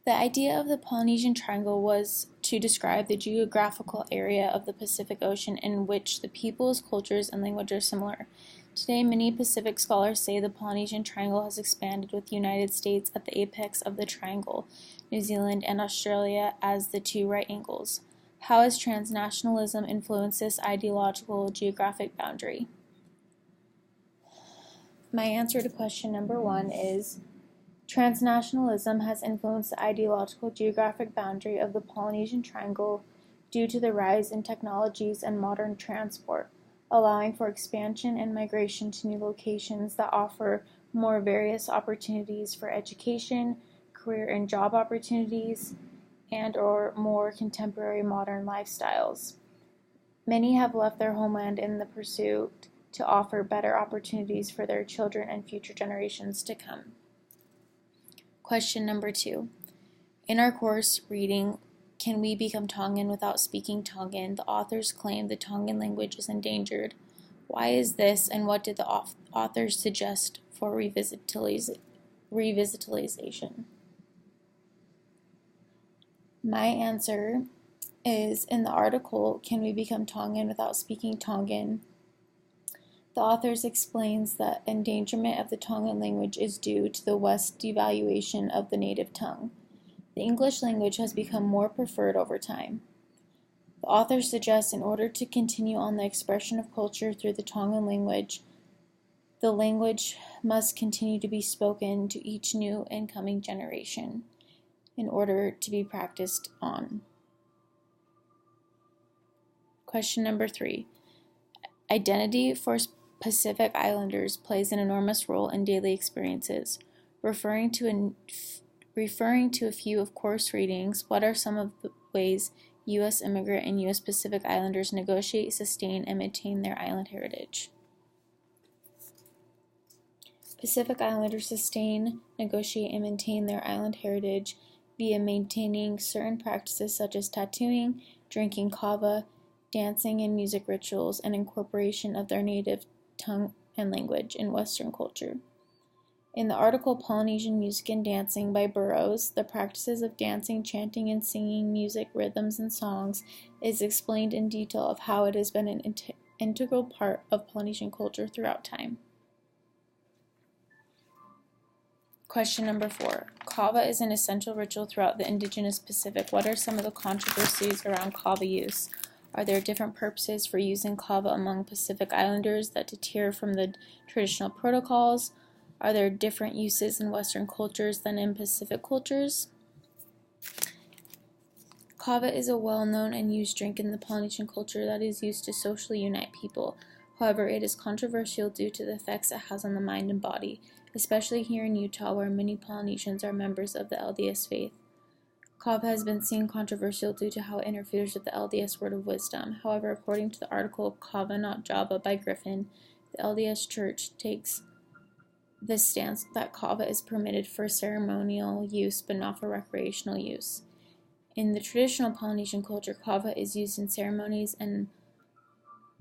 The idea of the Polynesian Triangle was to describe the geographical area of the Pacific Ocean in which the peoples, cultures, and language are similar. Today, many Pacific scholars say the Polynesian Triangle has expanded with the United States at the apex of the triangle, New Zealand and Australia as the two right angles. How has transnationalism influenced this ideological geographic boundary? My answer to question number 1 is transnationalism has influenced the ideological geographic boundary of the Polynesian Triangle due to the rise in technologies and modern transport, allowing for expansion and migration to new locations that offer more various opportunities for education, career and job opportunities, and/or more contemporary modern lifestyles. Many have left their homeland in the pursuit to offer better opportunities for their children and future generations to come. Question number 2. In our course reading, Can We Become Tongan Without Speaking Tongan? The authors claim the Tongan language is endangered. Why is this, and what did the authors suggest for revitalization? My answer is, in the article, Can We Become Tongan Without Speaking Tongan? The authors explains that endangerment of the Tongan language is due to the West devaluation of the native tongue. The English language has become more preferred over time. The authors suggest in order to continue on the expression of culture through the Tongan language, the language must continue to be spoken to each new incoming generation in order to be practiced on. Question number 3. Identity for Pacific Islanders plays an enormous role in daily experiences. Referring to a few of course readings, what are some of the ways U.S. immigrant and U.S. Pacific Islanders negotiate, sustain, and maintain their island heritage? Pacific Islanders sustain, negotiate, and maintain their island heritage via maintaining certain practices such as tattooing, drinking kava, dancing and music rituals, and incorporation of their native tongue and language in Western culture. In the article Polynesian Music and Dancing by Burroughs, the practices of dancing, chanting, and singing music, rhythms, and songs is explained in detail of how it has been an integral part of Polynesian culture throughout time. Question number 4. Kava is an essential ritual throughout the indigenous Pacific. What are some of the controversies around kava use? Are there different purposes for using kava among Pacific Islanders that deter from the traditional protocols? Are there different uses in Western cultures than in Pacific cultures? Kava is a well-known and used drink in the Polynesian culture that is used to socially unite people. However, it is controversial due to the effects it has on the mind and body, especially here in Utah, where many Polynesians are members of the LDS faith. Kava has been seen controversial due to how it interferes with the LDS word of wisdom. However, according to the article Kava Not Java by Griffin, the LDS Church takes the stance that kava is permitted for ceremonial use but not for recreational use. In the traditional Polynesian culture, kava is used in ceremonies and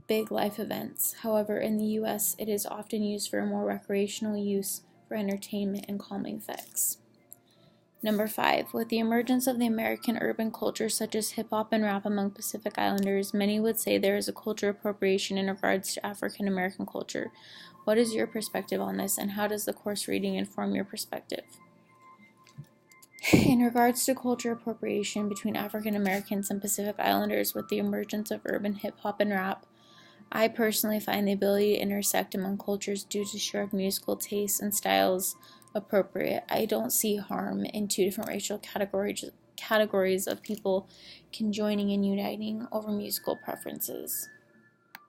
big life events. However, in the U.S., it is often used for more recreational use for entertainment and calming effects. Number 5. With the emergence of the American urban culture such as hip-hop and rap among Pacific Islanders, many would say there is a culture appropriation in regards to African American culture. What is your perspective on this, and how does the course reading inform your perspective? In regards to culture appropriation between African Americans and Pacific Islanders with the emergence of urban hip-hop and rap, I personally find the ability to intersect among cultures due to shared musical tastes and styles appropriate. I don't see harm in two different racial categories of people conjoining and uniting over musical preferences.